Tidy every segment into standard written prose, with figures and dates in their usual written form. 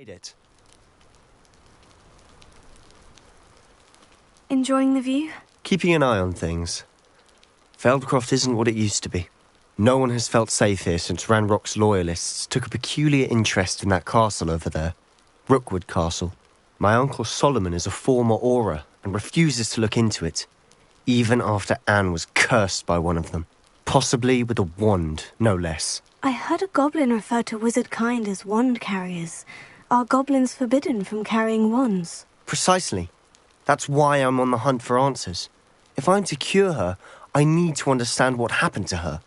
It. Enjoying the view? Keeping an eye on things. Feldcroft isn't what it used to be. No one has felt safe here since Ranrock's loyalists took a peculiar interest in that castle over there. Rookwood Castle. My uncle Solomon is a former Auror and refuses to look into it, even after Anne was cursed by one of them. Possibly with a wand, no less. I heard a goblin refer to wizard kind as wand carriers. Are goblins forbidden from carrying wands? Precisely. That's why I'm on the hunt for answers. If I'm to cure her, I need to understand what happened to her.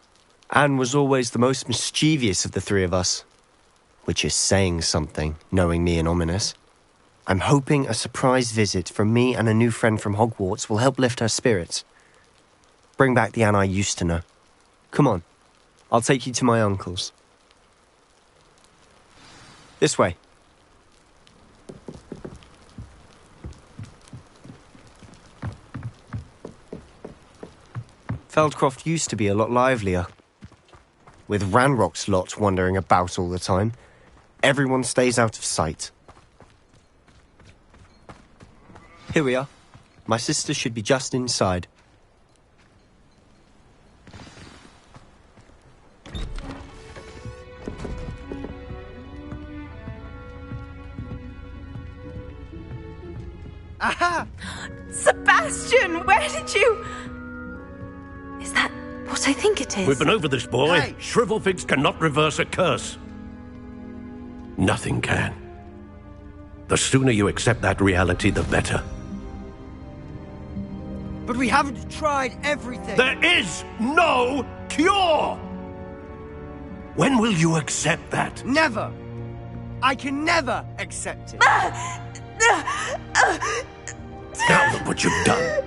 Anne was always the most mischievous of the three of us. Which is saying something, knowing me and Ominous. I'm hoping a surprise visit from me and a new friend from Hogwarts will help lift her spirits. Bring back the Anne I used to know. Come on, I'll take you to my uncle's. This way. Feldcroft used to be a lot livelier. With Ranrock's lot wandering about all the time, everyone stays out of sight. Here we are. My sister should be just inside. Aha! Sebastian, where did you... Is that what I think it is? We've been over this, boy. Hey. Shrivelfigs cannot reverse a curse. Nothing can. The sooner you accept that reality, the better. But we haven't tried everything. There is no cure! When will you accept that? Never. I can never accept it. Now look what you've done.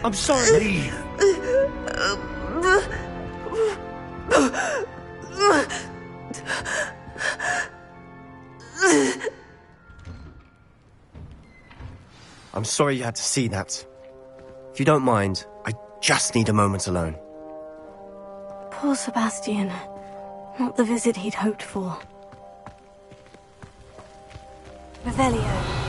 I'm sorry. Leave. I'm sorry you had to see that. If you don't mind, I just need a moment alone. Poor Sebastian. Not the visit he'd hoped for. Revelio.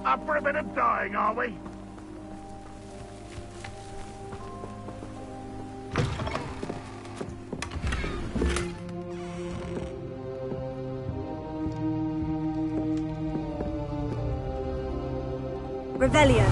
Up for a bit of dying, are we? Revelio.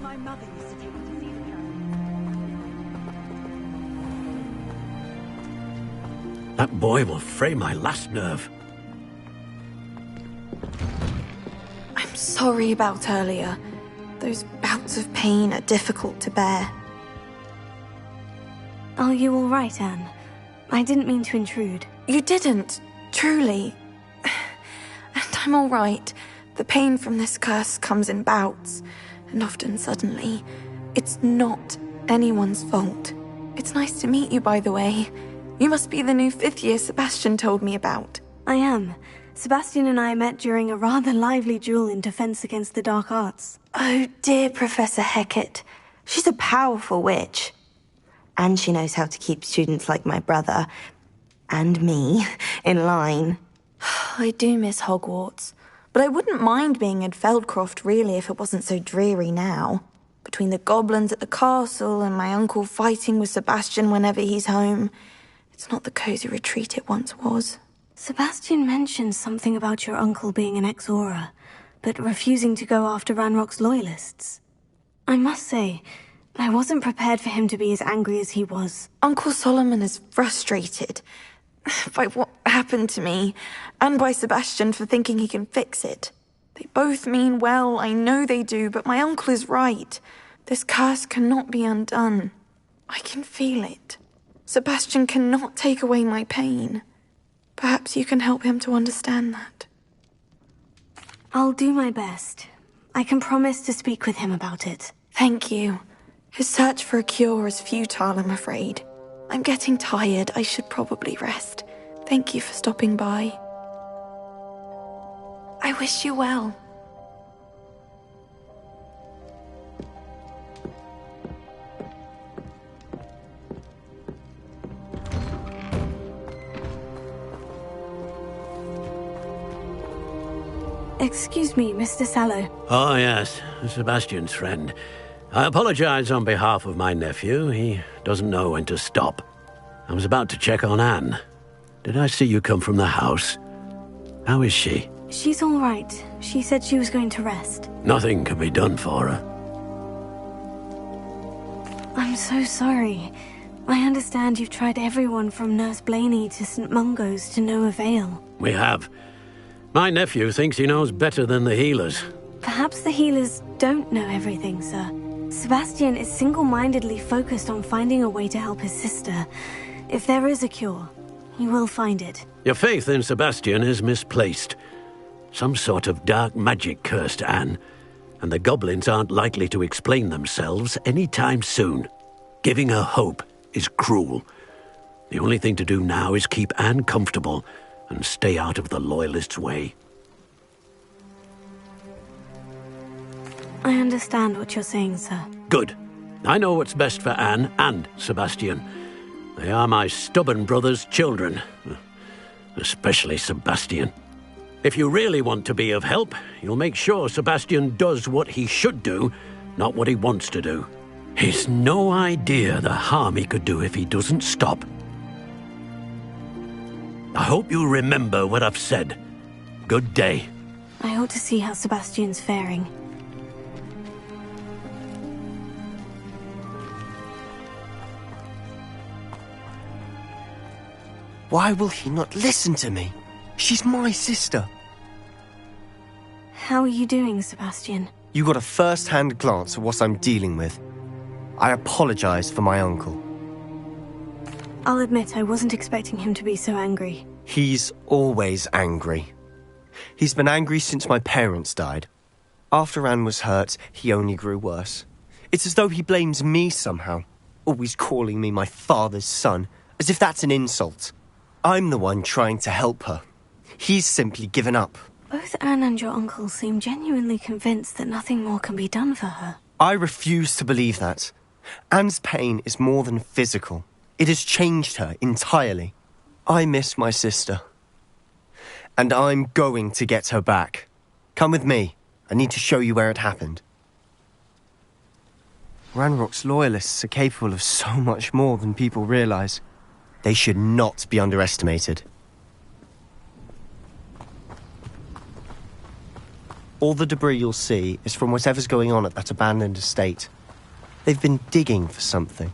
My mother used to take me to see the dragon. That boy will fray my last nerve. I'm sorry about earlier. Those bouts of pain are difficult to bear. Are you all right, Anne? I didn't mean to intrude. You didn't, truly. And I'm all right. The pain from this curse comes in bouts, and often suddenly. It's not anyone's fault. It's nice to meet you, by the way. You must be the new 5th year Sebastian told me about. I am. Sebastian and I met during a rather lively duel in defense against the dark arts. Oh, dear Professor Hecat. She's a powerful witch. And she knows how to keep students like my brother, and me in line. I do miss Hogwarts, but I wouldn't mind being in Feldcroft really if it wasn't so dreary now. Between the goblins at the castle and my uncle fighting with Sebastian whenever he's home, it's not the cozy retreat it once was. Sebastian mentioned something about your uncle being an ex-Auror, but refusing to go after Ranrock's loyalists. I must say, I wasn't prepared for him to be as angry as he was. Uncle Solomon is frustrated by what happened to me, and by Sebastian for thinking he can fix it. They both mean well, I know they do, but my uncle is right. This curse cannot be undone. I can feel it. Sebastian cannot take away my pain. Perhaps you can help him to understand that. I'll do my best. I can promise to speak with him about it. Thank you. His search for a cure is futile, I'm afraid. I'm getting tired. I should probably rest. Thank you for stopping by. I wish you well. Excuse me, Mr. Sallow. Oh, yes, Sebastian's friend. I apologize on behalf of my nephew. He doesn't know when to stop. I was about to check on Anne. Did I see you come from the house? How is she? She's all right. She said she was going to rest. Nothing can be done for her. I'm so sorry. I understand you've tried everyone from Nurse Blaney to St. Mungo's to no avail. We have. My nephew thinks he knows better than the healers. Perhaps the healers don't know everything, sir. Sebastian is single-mindedly focused on finding a way to help his sister. If there is a cure, he will find it. Your faith in Sebastian is misplaced. Some sort of dark magic cursed Anne, and the goblins aren't likely to explain themselves anytime soon. Giving her hope is cruel. The only thing to do now is keep Anne comfortable and stay out of the Loyalists' way. I understand what you're saying, sir. Good. I know what's best for Anne and Sebastian. They are my stubborn brother's children. Especially Sebastian. If you really want to be of help, you'll make sure Sebastian does what he should do, not what he wants to do. He's no idea the harm he could do if he doesn't stop. I hope you'll remember what I've said. Good day. I ought to see how Sebastian's faring. Why will he not listen to me? She's my sister. How are you doing, Sebastian? You got a first-hand glance at what I'm dealing with. I apologize for my uncle. I'll admit I wasn't expecting him to be so angry. He's always angry. He's been angry since my parents died. After Anne was hurt, he only grew worse. It's as though he blames me somehow, always calling me my father's son, as if that's an insult. I'm the one trying to help her. He's simply given up. Both Anne and your uncle seem genuinely convinced that nothing more can be done for her. I refuse to believe that. Anne's pain is more than physical. It has changed her entirely. I miss my sister. And I'm going to get her back. Come with me. I need to show you where it happened. Ranrock's loyalists are capable of so much more than people realize. They should not be underestimated. All the debris you'll see is from whatever's going on at that abandoned estate. They've been digging for something.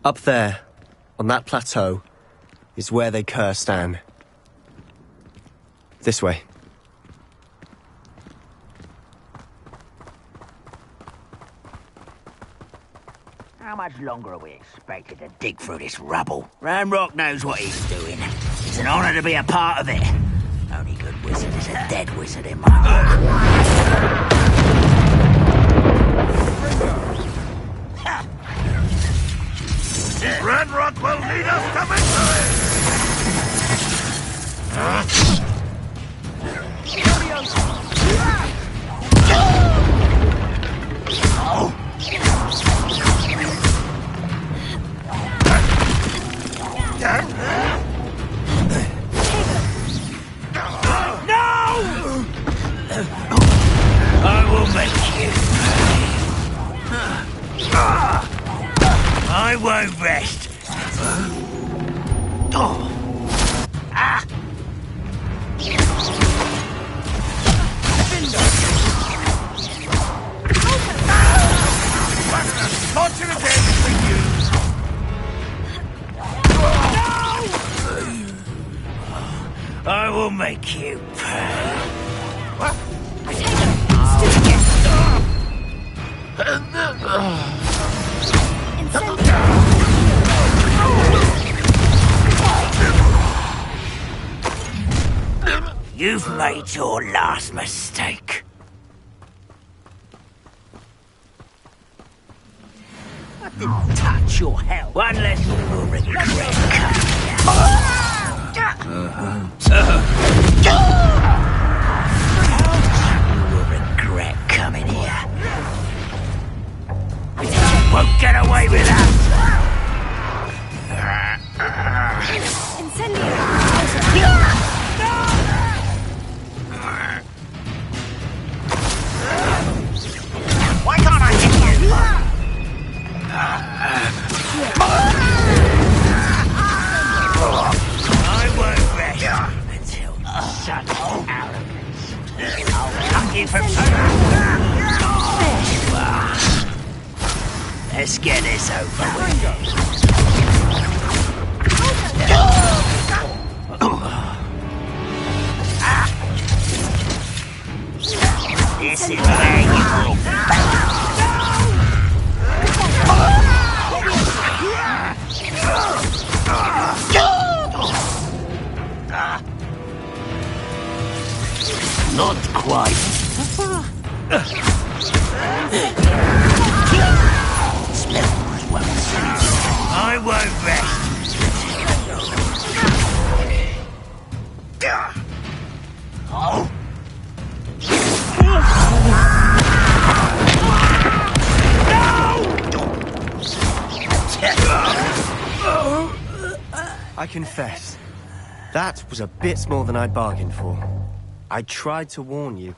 Up there, on that plateau, is where they cursed Anne. This way. How much longer are we expected to dig through this rubble? Ranrock knows what he's doing. It's an honor to be a part of it. Only good wizard is a dead wizard in my book. Ranrock will lead us to victory! I will make you pay. You've made your last mistake. I didn't touch your hell. One less you will regret coming here. Won't get away with that. Why can't I hit you? I won't rest until such arrogance. I'll cut you from Let's get this over with. This is where you will Not quite. Smells well. I won't rest. Oh. I confess, that was a bit more than I'd bargained for. I tried to warn you.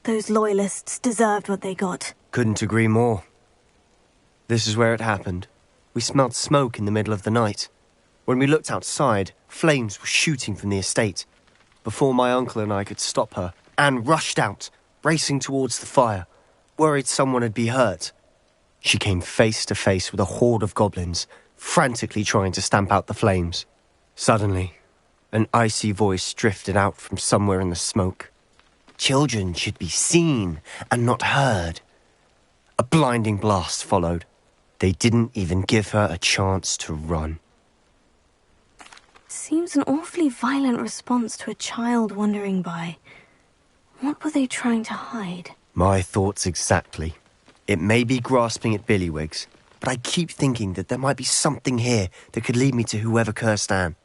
Those loyalists deserved what they got. Couldn't agree more. This is where it happened. We smelled smoke in the middle of the night. When we looked outside, flames were shooting from the estate. Before my uncle and I could stop her, Anne rushed out, racing towards the fire, worried someone had been hurt. She came face to face with a horde of goblins, frantically trying to stamp out the flames. Suddenly, an icy voice drifted out from somewhere in the smoke. Children should be seen and not heard. A blinding blast followed. They didn't even give her a chance to run. Seems an awfully violent response to a child wandering by. What were they trying to hide? My thoughts exactly. It may be grasping at Billywigs, but I keep thinking that there might be something here that could lead me to whoever cursed Anne.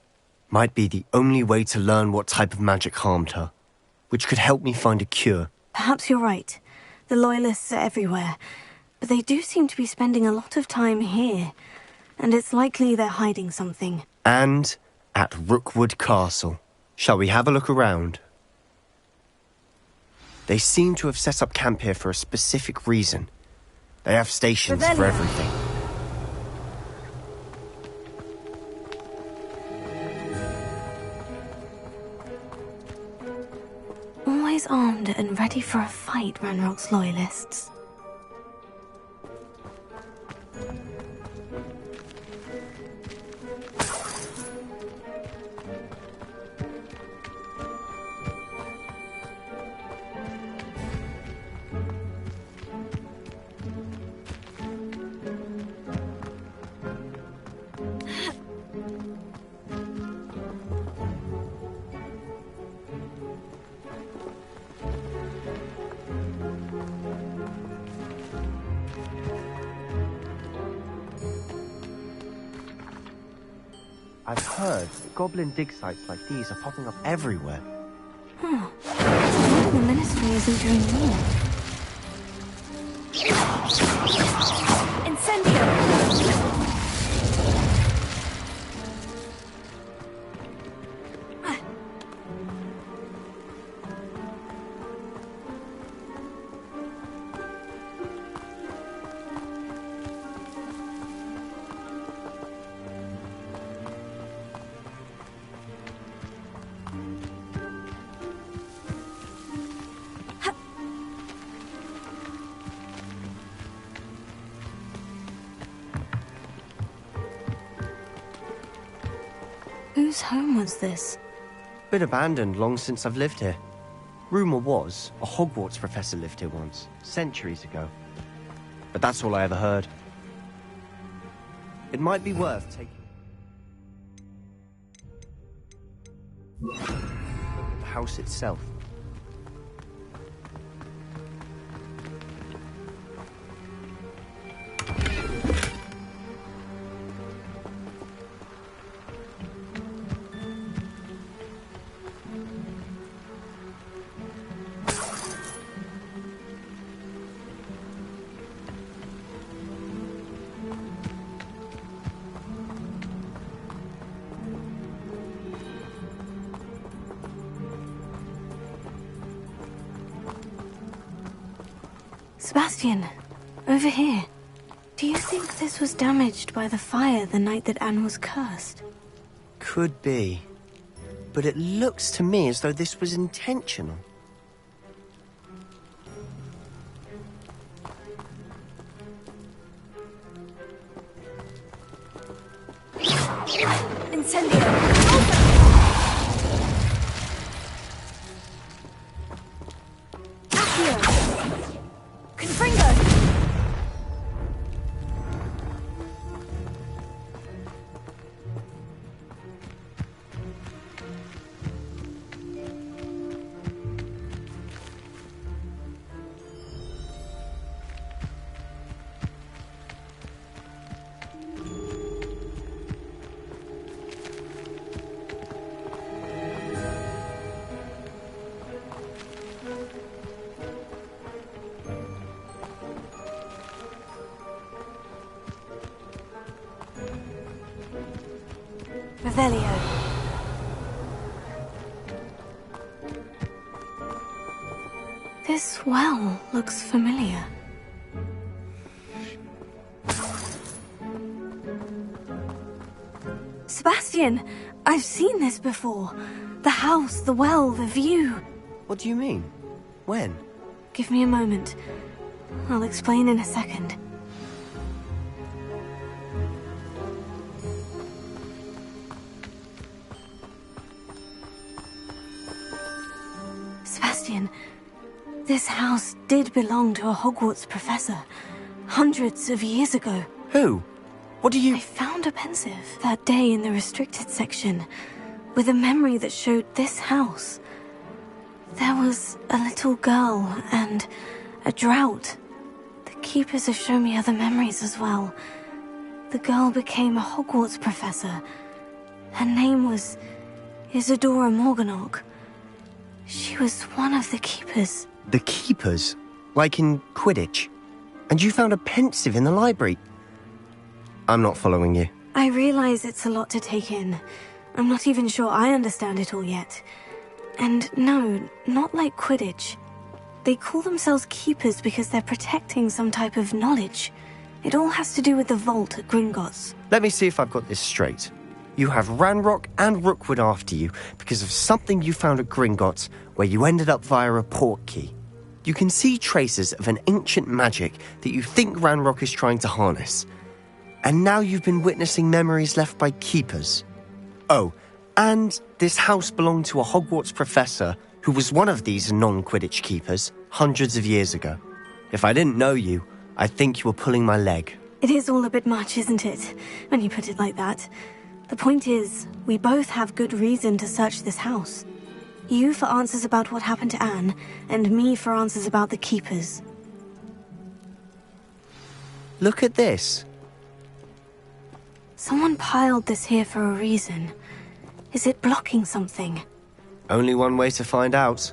Might be the only way to learn what type of magic harmed her, which could help me find a cure. Perhaps you're right. The loyalists are everywhere, but they do seem to be spending a lot of time here, and it's likely they're hiding something. And at Rookwood Castle. Shall we have a look around? They seem to have set up camp here for a specific reason. They have stations for everything. Always armed and ready for a fight, Ranrock's loyalists. I've heard that goblin dig sites like these are popping up everywhere. The ministry isn't doing more. Incendio! Whose home was this? Been abandoned long since I've lived here. Rumour was a Hogwarts professor lived here once, centuries ago. But that's all I ever heard. It might be worth taking a look at the house itself. Sebastian, over here. Do you think this was damaged by the fire the night that Anne was cursed? Could be. But it looks to me as though this was intentional. Incendio! Revelio. This well looks familiar. Sebastian, I've seen this before. The house, the well, the view. What do you mean? When? Give me a moment. I'll explain in a second. Sebastian, this house did belong to a Hogwarts professor, hundreds of years ago. Who? What do you... I found a pensive that day in the restricted section, with a memory that showed this house. There was a little girl and a drought. The keepers have shown me other memories as well. The girl became a Hogwarts professor. Her name was Isadora Morganach. She was one of the keepers. The keepers? Like in Quidditch? And you found a pensive in the library? I'm not following you. I realize it's a lot to take in. I'm not even sure I understand it all yet. And no, not like Quidditch. They call themselves keepers because they're protecting some type of knowledge. It all has to do with the vault at Gringotts. Let me see if I've got this straight. You have Ranrock and Rookwood after you because of something you found at Gringotts where you ended up via a portkey. You can see traces of an ancient magic that you think Ranrock is trying to harness. And now you've been witnessing memories left by keepers. Oh, and this house belonged to a Hogwarts professor who was one of these non-Quidditch keepers hundreds of years ago. If I didn't know you, I'd think you were pulling my leg. It is all a bit much, isn't it, when you put it like that? The point is, we both have good reason to search this house. You for answers about what happened to Anne, and me for answers about the keepers. Look at this. Someone piled this here for a reason. Is it blocking something? Only one way to find out.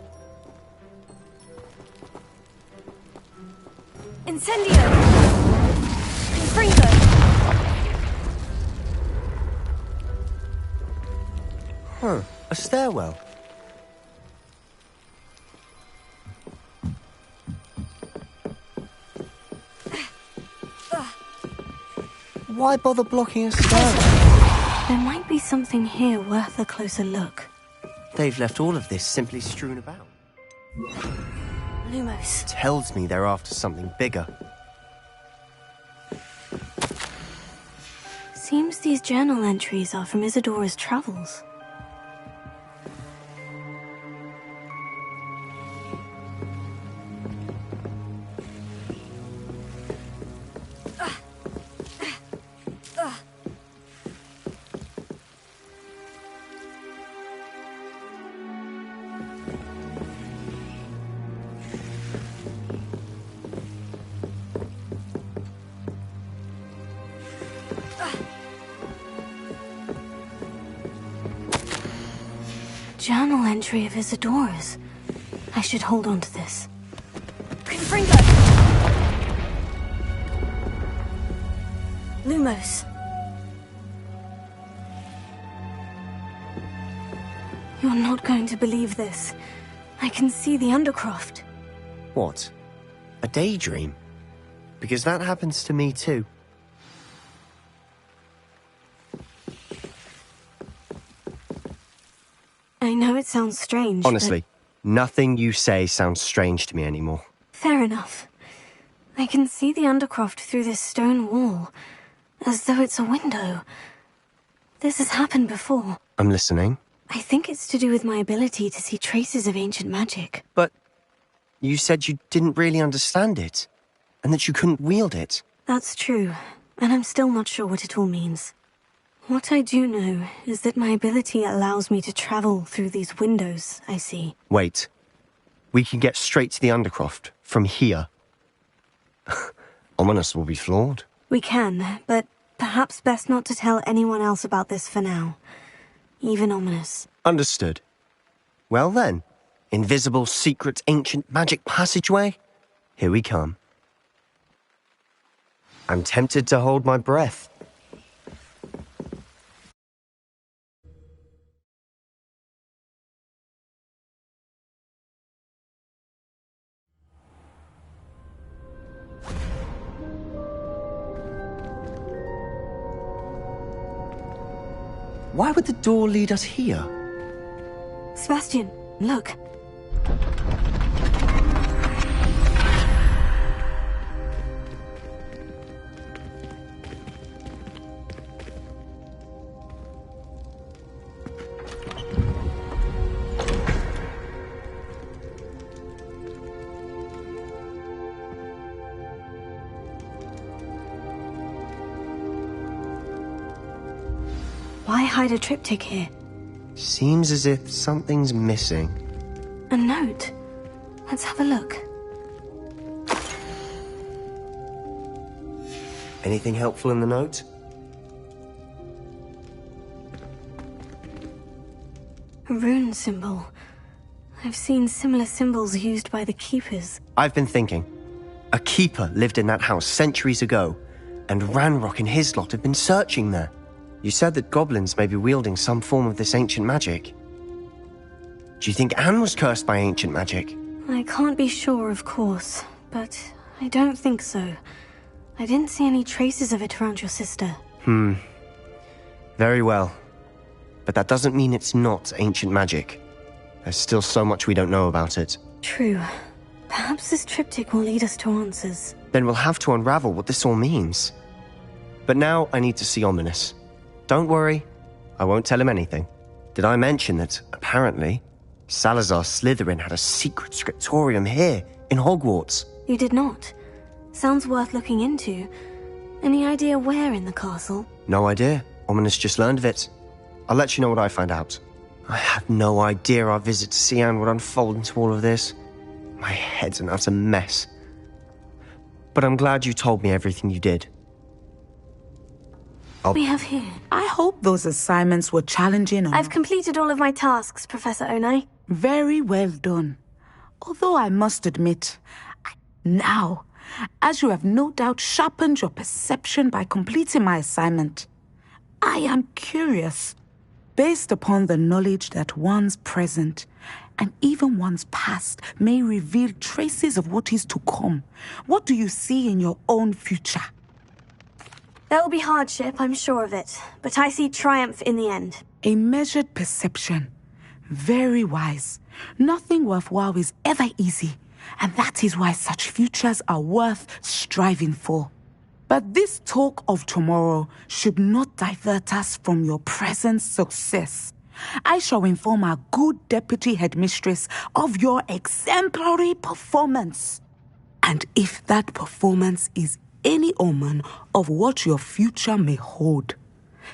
Incendio! Confringo! Huh, a stairwell. Why bother blocking a stairwell? There might be something here worth a closer look. They've left all of this simply strewn about. Lumos. Tells me they're after something bigger. Seems these journal entries are from Isadora's travels. Journal entry of Isadora's. I should hold on to this. Gryffindor! Lumos. You're not going to believe this. I can see the Undercroft. What? A daydream? Because that happens to me too. I know it sounds strange, Honestly, nothing you say sounds strange to me anymore. Fair enough. I can see the Undercroft through this stone wall, as though it's a window. This has happened before. I'm listening. I think it's to do with my ability to see traces of ancient magic. But you said you didn't really understand it, and that you couldn't wield it. That's true, and I'm still not sure what it all means. What I do know is that my ability allows me to travel through these windows I see. Wait. We can get straight to the Undercroft from here. Ominous will be floored. We can, but perhaps best not to tell anyone else about this for now. Even Ominous. Understood. Well then, invisible, secret, ancient magic passageway? Here we come. I'm tempted to hold my breath. Why would the door lead us here? Sebastian, look. Why hide a triptych here? Seems as if something's missing. A note. Let's have a look. Anything helpful in the note? A rune symbol. I've seen similar symbols used by the keepers. I've been thinking. A keeper lived in that house centuries ago, and Ranrock and his lot have been searching there. You said that goblins may be wielding some form of this ancient magic. Do you think Anne was cursed by ancient magic? I can't be sure, of course, but I don't think so. I didn't see any traces of it around your sister. Very well. But that doesn't mean it's not ancient magic. There's still so much we don't know about it. True. Perhaps this triptych will lead us to answers. Then we'll have to unravel what this all means. But now I need to see Ominous. Don't worry, I won't tell him anything. Did I mention that, apparently, Salazar Slytherin had a secret scriptorium here, in Hogwarts? You did not. Sounds worth looking into. Any idea where in the castle? No idea. Ominous just learned of it. I'll let you know what I find out. I had no idea our visit to see Anne would unfold into all of this. My head's an utter mess. But I'm glad you told me everything you did. We have here. I hope those assignments were challenging enough. I've completed all of my tasks, Professor Onai. Very well done. Although I must admit, now, as you have no doubt sharpened your perception by completing my assignment, I am curious, based upon the knowledge that one's present and even one's past may reveal traces of what is to come. What do you see in your own future? There will be hardship, I'm sure of it, but I see triumph in the end. A measured perception. Very wise. Nothing worthwhile is ever easy, and that is why such futures are worth striving for. But this talk of tomorrow should not divert us from your present success. I shall inform our good deputy headmistress of your exemplary performance. And if that performance is any omen of what your future may hold,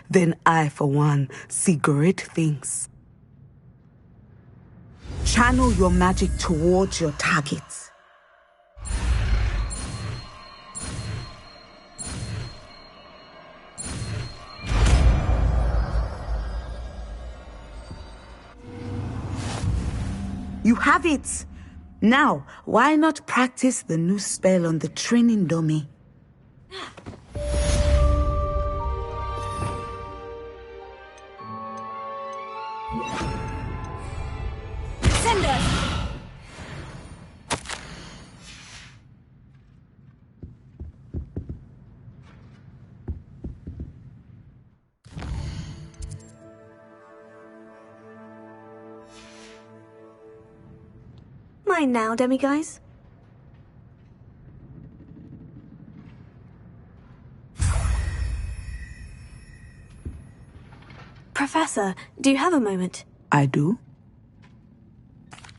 then I, for one, see great things. Channel your magic towards your targets. You have it! Now, why not practice the new spell on the training dummy? Send us! Mine now, demiguise. Professor, do you have a moment? I do.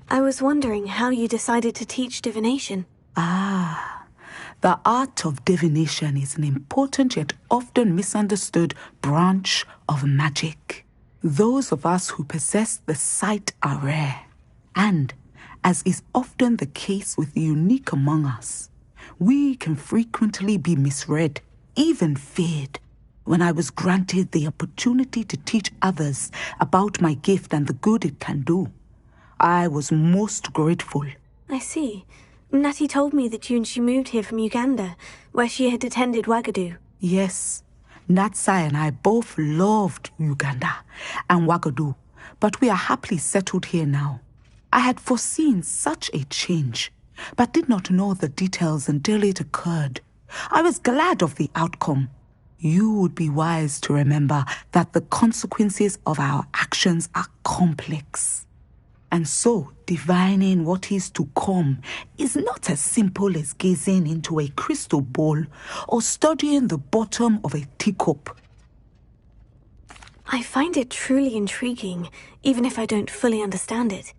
I was wondering how you decided to teach divination. The art of divination is an important yet often misunderstood branch of magic. Those of us who possess the sight are rare, and as is often the case with the unique among us, we can frequently be misread, even feared. When I was granted the opportunity to teach others about my gift and the good it can do, I was most grateful. I see. Natty told me that you and she moved here from Uganda, where she had attended Wagadu. Yes, Natsai and I both loved Uganda and Wagadu, but we are happily settled here now. I had foreseen such a change, but did not know the details until it occurred. I was glad of the outcome. You would be wise to remember that the consequences of our actions are complex. And so, divining what is to come is not as simple as gazing into a crystal ball or studying the bottom of a teacup. I find it truly intriguing, even if I don't fully understand it.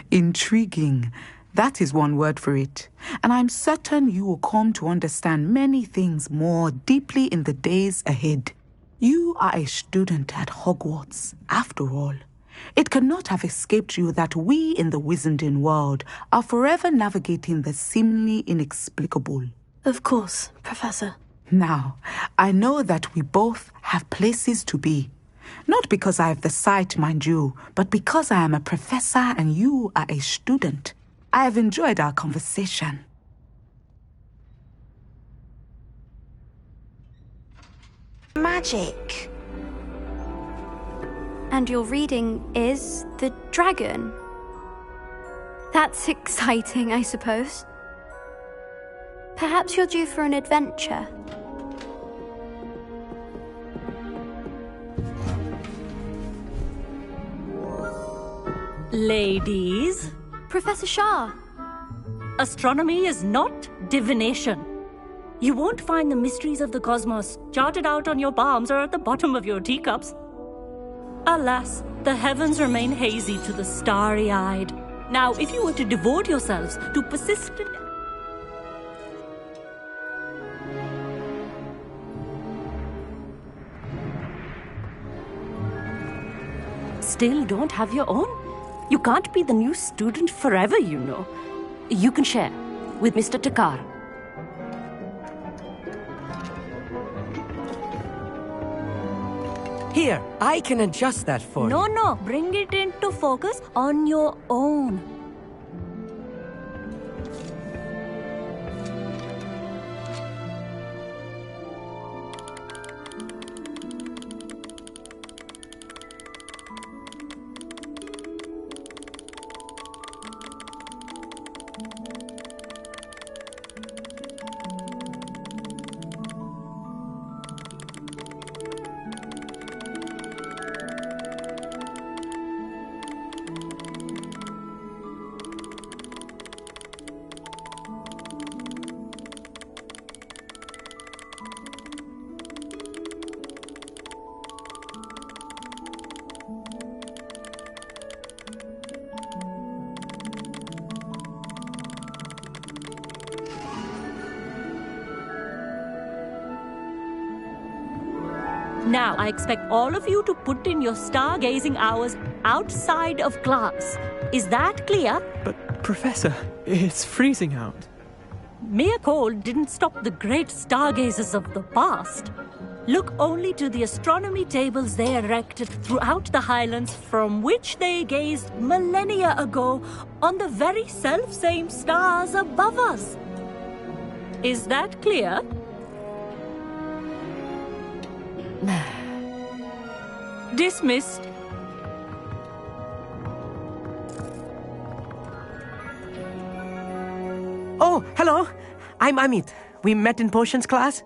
Intriguing. That is one word for it. And I'm certain you will come to understand many things more deeply in the days ahead. You are a student at Hogwarts, after all. It cannot have escaped you that we in the Wizarding world are forever navigating the seemingly inexplicable. Of course, Professor. Now, I know that we both have places to be. Not because I have the sight, mind you, but because I am a professor and you are a student. I have enjoyed our conversation. Magic. And your reading is the dragon. That's exciting, I suppose. Perhaps you're due for an adventure. Ladies, Professor Shah. astronomy is not divination. You won't find the mysteries of the cosmos charted out on your palms or at the bottom of your teacups. Alas, the heavens remain hazy to the starry-eyed. Now, if you were to devote yourselves to persistent... Still don't have your own? You can't be the new student forever, you know. You can share with Mr. Takar. Here, I can adjust that for you. No, bring it into focus on your own. Now, I expect all of you to put in your stargazing hours outside of class. Is that clear? But, Professor, it's freezing out. Mere cold didn't stop the great stargazers of the past. Look only to the astronomy tables they erected throughout the Highlands from which they gazed millennia ago on the very self-same stars above us. Is that clear? Dismissed. Oh, hello. I'm Amit. We met in potions class.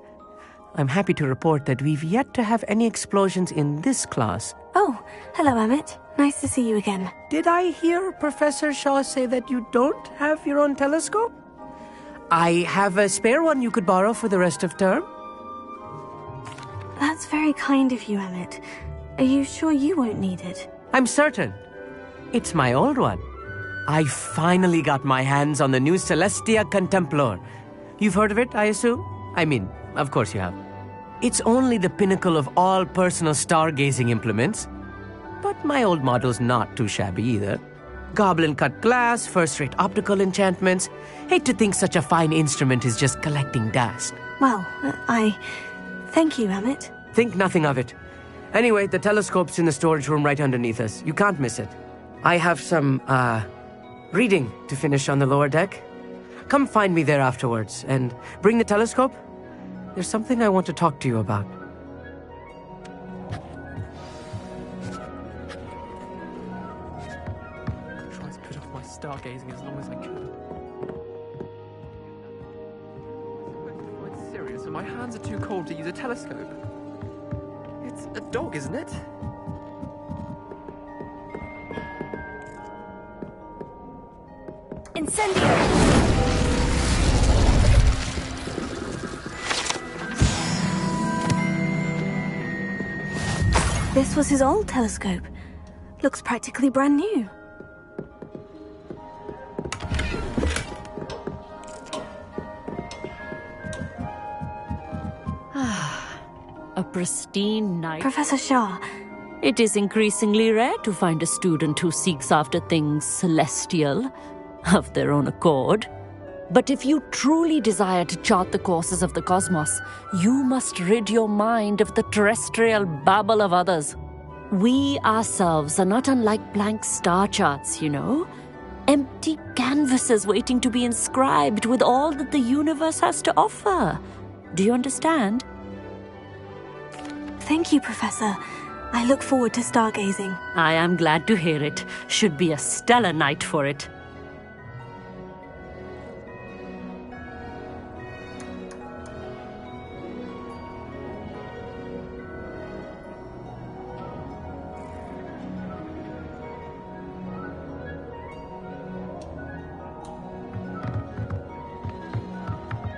I'm happy to report that we've yet to have any explosions in this class. Oh, hello, Amit. Nice to see you again. Did I hear Professor Shaw say that you don't have your own telescope? I have a spare one you could borrow for the rest of term. That's very kind of you, Amit. Are you sure you won't need it? I'm certain. It's my old one. I finally got my hands on the new Celestia Contemplar. You've heard of it, I assume? I mean, of course you have. It's only the pinnacle of all personal stargazing implements. But my old model's not too shabby either. Goblin-cut glass, first-rate optical enchantments. Hate to think such a fine instrument is just collecting dust. Well, thank you, Amit. Think nothing of it. Anyway, the telescope's in the storage room right underneath us. You can't miss it. I have some, reading to finish on the lower deck. Come find me there afterwards, and bring the telescope. There's something I want to talk to you about. I tried to put off my stargazing as long as I could. I'm quite serious, and my hands are too cold to use a telescope. It's a dog, isn't it? Incendio! This was his old telescope. Looks practically brand new. A pristine night. Professor Shaw. It is increasingly rare to find a student who seeks after things celestial of their own accord. But if you truly desire to chart the courses of the cosmos, you must rid your mind of the terrestrial babble of others. We ourselves are not unlike blank star charts, you know. Empty canvases waiting to be inscribed with all that the universe has to offer. Do you understand? Thank you, Professor. I look forward to stargazing. I am glad to hear it. Should be a stellar night for it.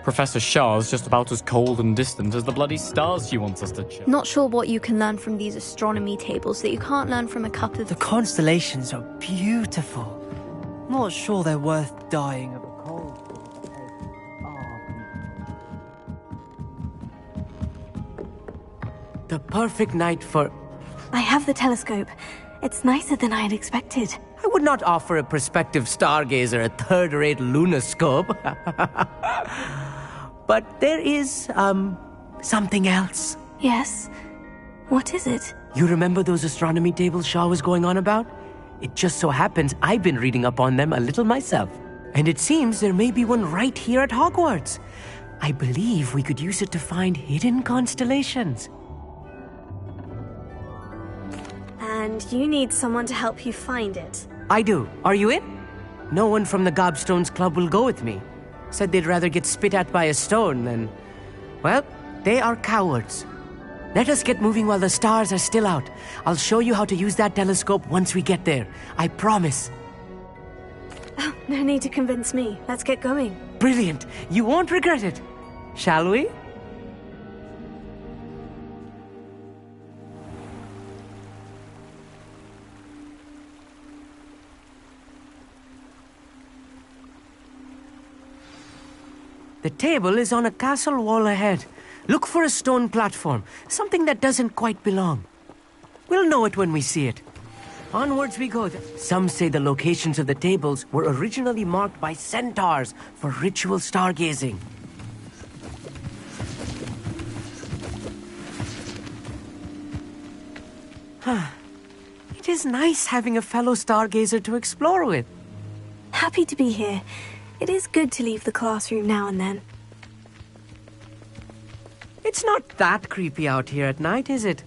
Professor Shah's just about as cold and distant as the bloody stars she wants us to check. Not sure what you can learn from these astronomy tables that you can't learn from a cup of... The constellations are beautiful. Not sure they're worth dying of a cold. The perfect night for... I have the telescope. It's nicer than I had expected. I would not offer a prospective stargazer a third-rate lunoscope. But there is, something else. Yes? What is it? You remember those astronomy tables Shaw was going on about? It just so happens I've been reading up on them a little myself. And it seems there may be one right here at Hogwarts. I believe we could use it to find hidden constellations. And you need someone to help you find it. I do. Are you in? No one from the Gobstones Club will go with me. Said they'd rather get spit at by a stone than... Well, they are cowards. Let us get moving while the stars are still out. I'll show you how to use that telescope once we get there. I promise. Oh, no need to convince me. Let's get going. Brilliant. You won't regret it. Shall we? The table is on a castle wall ahead. Look for a stone platform, something that doesn't quite belong. We'll know it when we see it. Onwards we go. Some say the locations of the tables were originally marked by centaurs for ritual stargazing. It is nice having a fellow stargazer to explore with. Happy to be here. It is good to leave the classroom now and then. It's not that creepy out here at night, is it?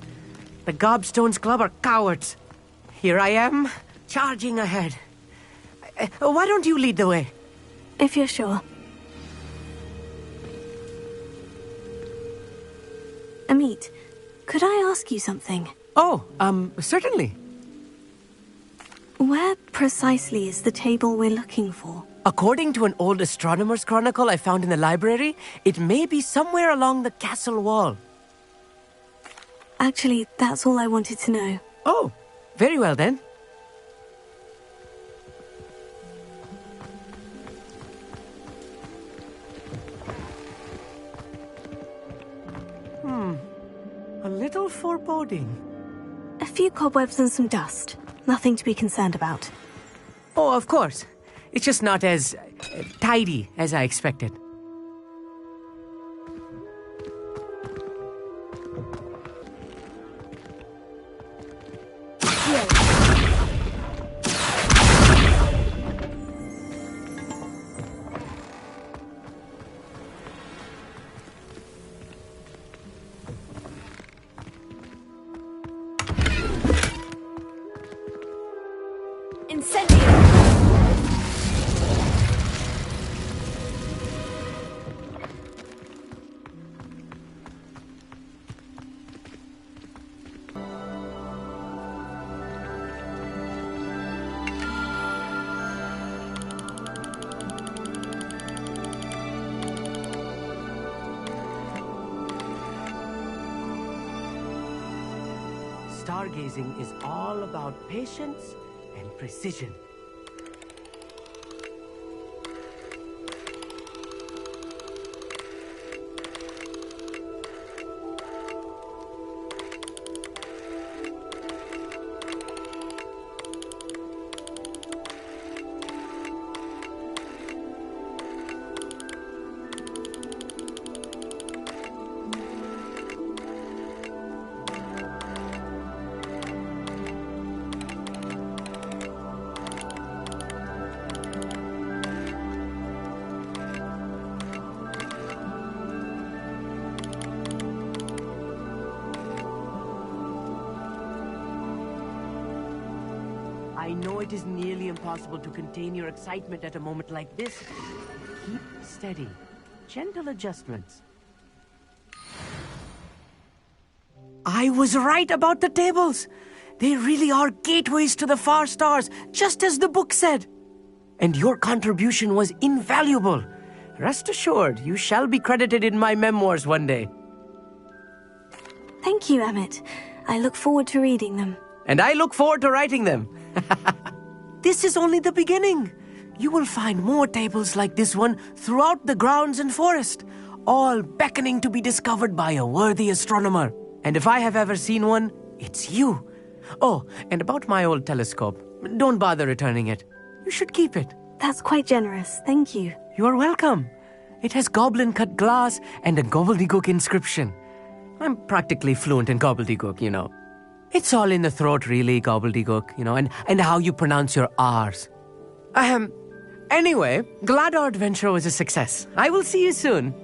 The Gobstones Club are cowards. Here I am, charging ahead. Why don't you lead the way? If you're sure. Amit, could I ask you something? Oh, certainly. Where precisely is the table we're looking for? According to an old astronomer's chronicle I found in the library, it may be somewhere along the castle wall. Actually, that's all I wanted to know. Oh, very well then. A little foreboding. A few cobwebs and some dust. Nothing to be concerned about. Oh, of course. It's just not as tidy as I expected. Stargazing is all about patience and precision. I know it is nearly impossible to contain your excitement at a moment like this. Keep steady. Gentle adjustments. I was right about the tables. They really are gateways to the far stars, just as the book said. And your contribution was invaluable. Rest assured, you shall be credited in my memoirs one day. Thank you, Emmett. I look forward to reading them. And I look forward to writing them. This is only the beginning. You will find more tables like this one throughout the grounds and forest, all beckoning to be discovered by a worthy astronomer. And if I have ever seen one, it's you. Oh, and about my old telescope, don't bother returning it. You should keep it. That's quite generous, thank you. You are welcome. It has goblin-cut glass and a gobbledygook inscription. I'm practically fluent in gobbledygook, you know. It's all in the throat, really, gobbledygook, you know, and how you pronounce your R's. Anyway, glad our adventure was a success. I will see you soon.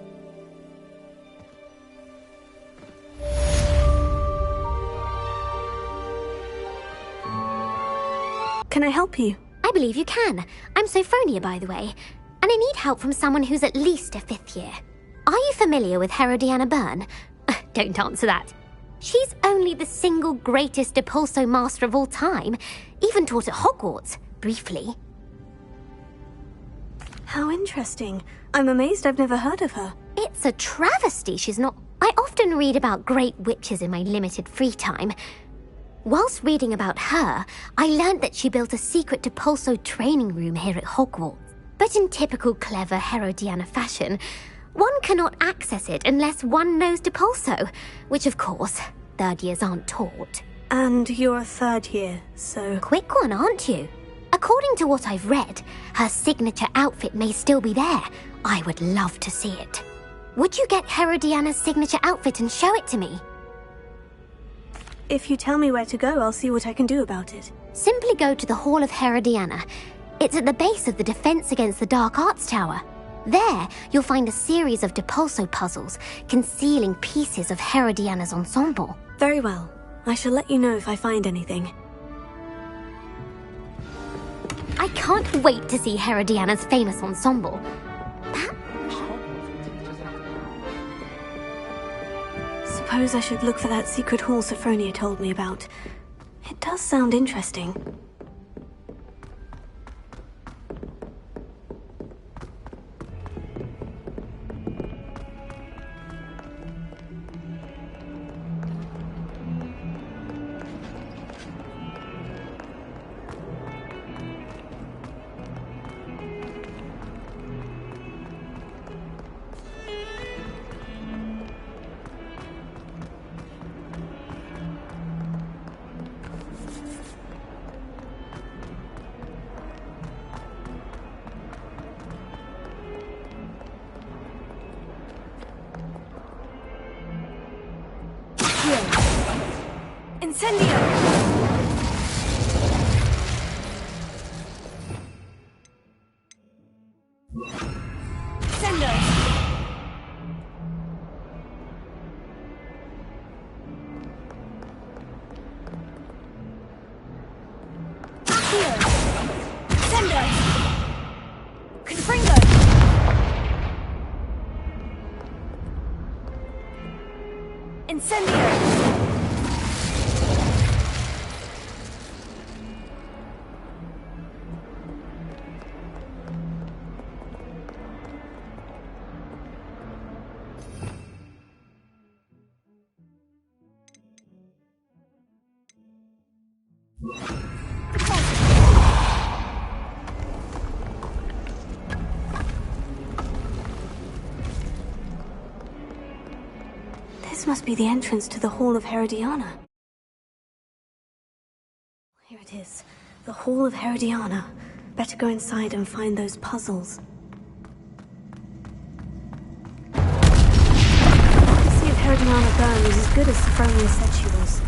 Can I help you? I believe you can. I'm Sophronia, by the way, and I need help from someone who's at least a 5th year. Are you familiar with Herodiana Byrne? Don't answer that. She's only the single greatest Depulso master of all time, even taught at Hogwarts, briefly. How interesting. I'm amazed I've never heard of her. It's a travesty she's not. I often read about great witches in my limited free time. Whilst reading about her, I learned that she built a secret Depulso training room here at Hogwarts. But in typical clever Herodiana fashion, One cannot access it unless one knows Depulso, which of course, third years aren't taught. And you're a third year, so... Quick one, aren't you? According to what I've read, her signature outfit may still be there. I would love to see it. Would you get Herodiana's signature outfit and show it to me? If you tell me where to go, I'll see what I can do about it. Simply go to the Hall of Herodiana. It's at the base of the Defense Against the Dark Arts Tower. There, you'll find a series of Depulso puzzles concealing pieces of Herodiana's ensemble. Very well. I shall let you know if I find anything. I can't wait to see Herodiana's famous ensemble. Suppose I should look for that secret hall Sophronia told me about. It does sound interesting. Incendio! Sendo! Accio! Sendo! Confringo! Incendio! This must be the entrance to the Hall of Herodiana. Here it is. The Hall of Herodiana. Better go inside and find those puzzles. Let's see if Herodiana Byrne was as good as Sophronia said she was.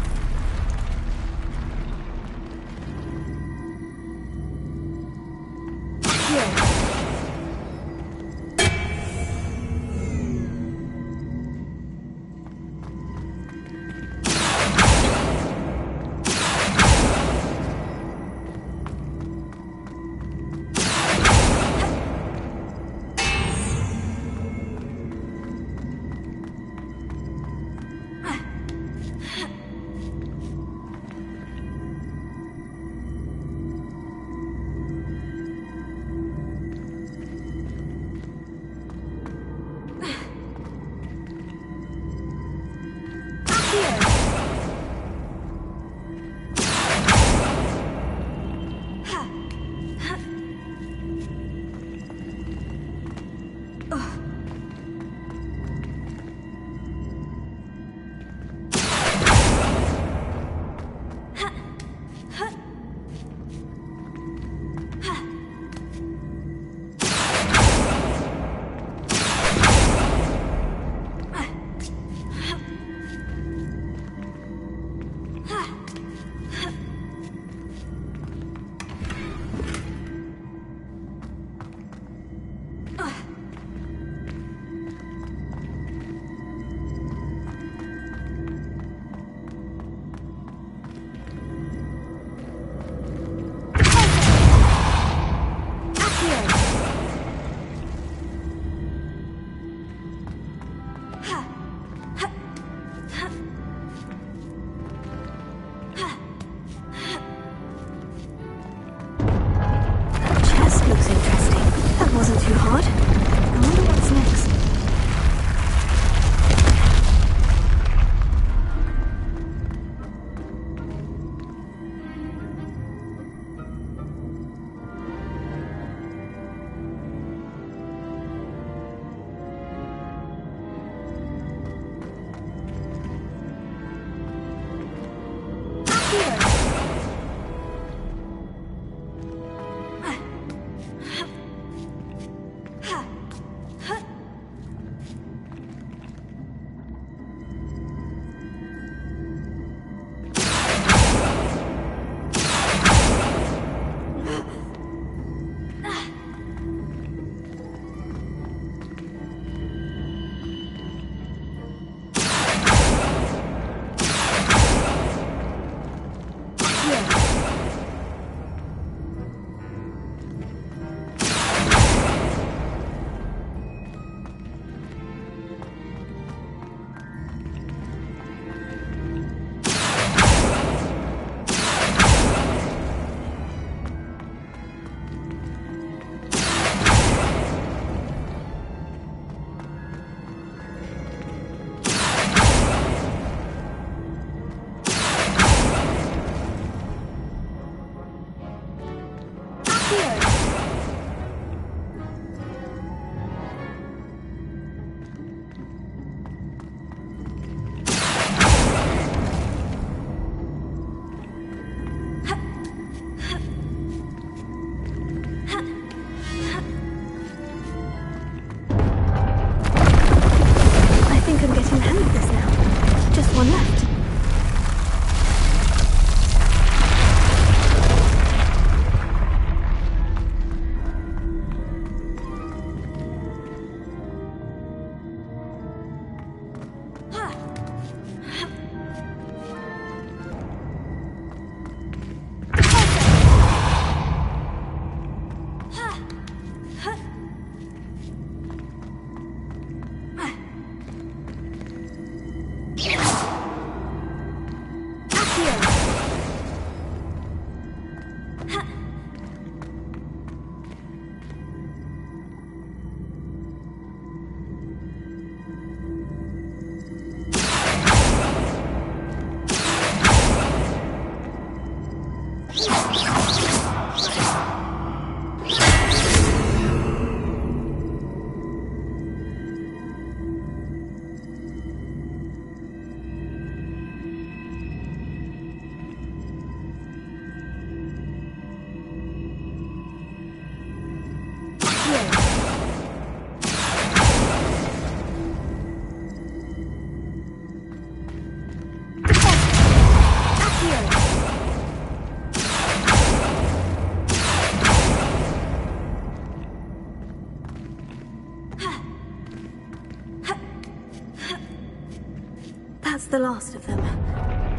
That's the last of them.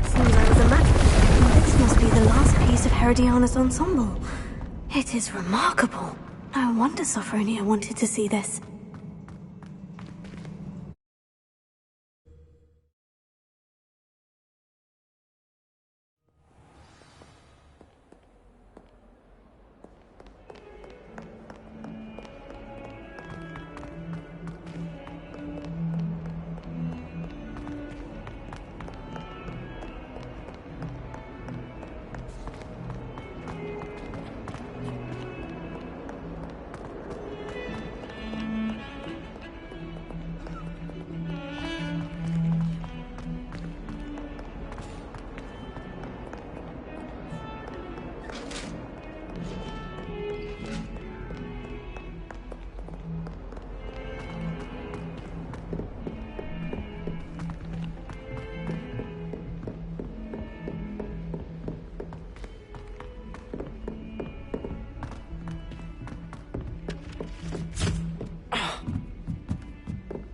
Seems I was a match. This must be the last piece of Herodiana's ensemble. It is remarkable. No wonder Sophronia wanted to see this.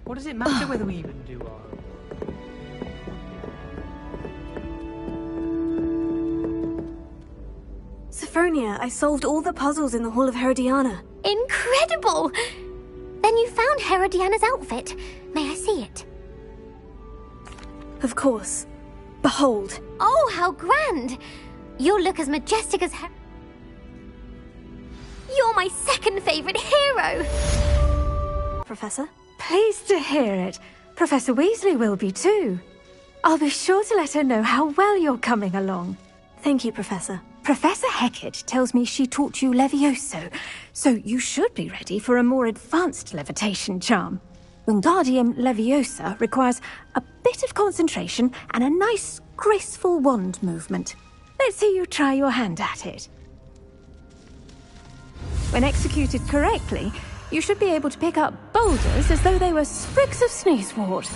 What does it matter whether we even do our... Sophronia, I solved all the puzzles in the Hall of Herodiana. Incredible! Then you found Herodiana's outfit. May I see it? Of course. Behold. Oh, how grand! You'll look as majestic as You're my second favourite hero! Professor? Pleased to hear it. Professor Weasley will be too. I'll be sure to let her know how well you're coming along. Thank you, Professor. Professor Hecat tells me she taught you Levioso, so you should be ready for a more advanced levitation charm. Wingardium Leviosa requires a bit of concentration and a nice, graceful wand movement. Let's see you try your hand at it. When executed correctly, you should be able to pick up boulders as though they were sprigs of sneezewort.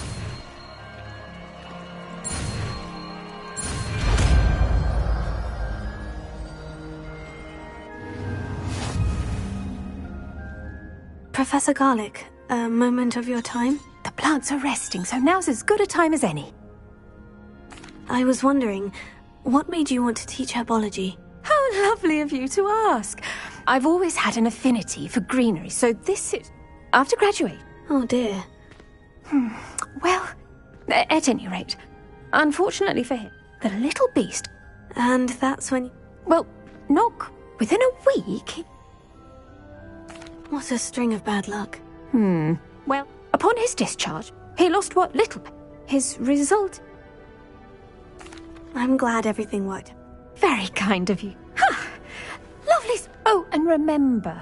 Professor Garlick, a moment of your time? The plants are resting, so now's as good a time as any. I was wondering, what made you want to teach herbology? How lovely of you to ask. I've always had an affinity for greenery, so this is... after graduate. Oh dear. Well, at any rate, unfortunately for him, the little beast... And that's when... Well, not within a week... What a string of bad luck. Well, upon his discharge, he lost what little... His result... I'm glad everything worked. Very kind of you. Ha! Lovely... Oh, and remember,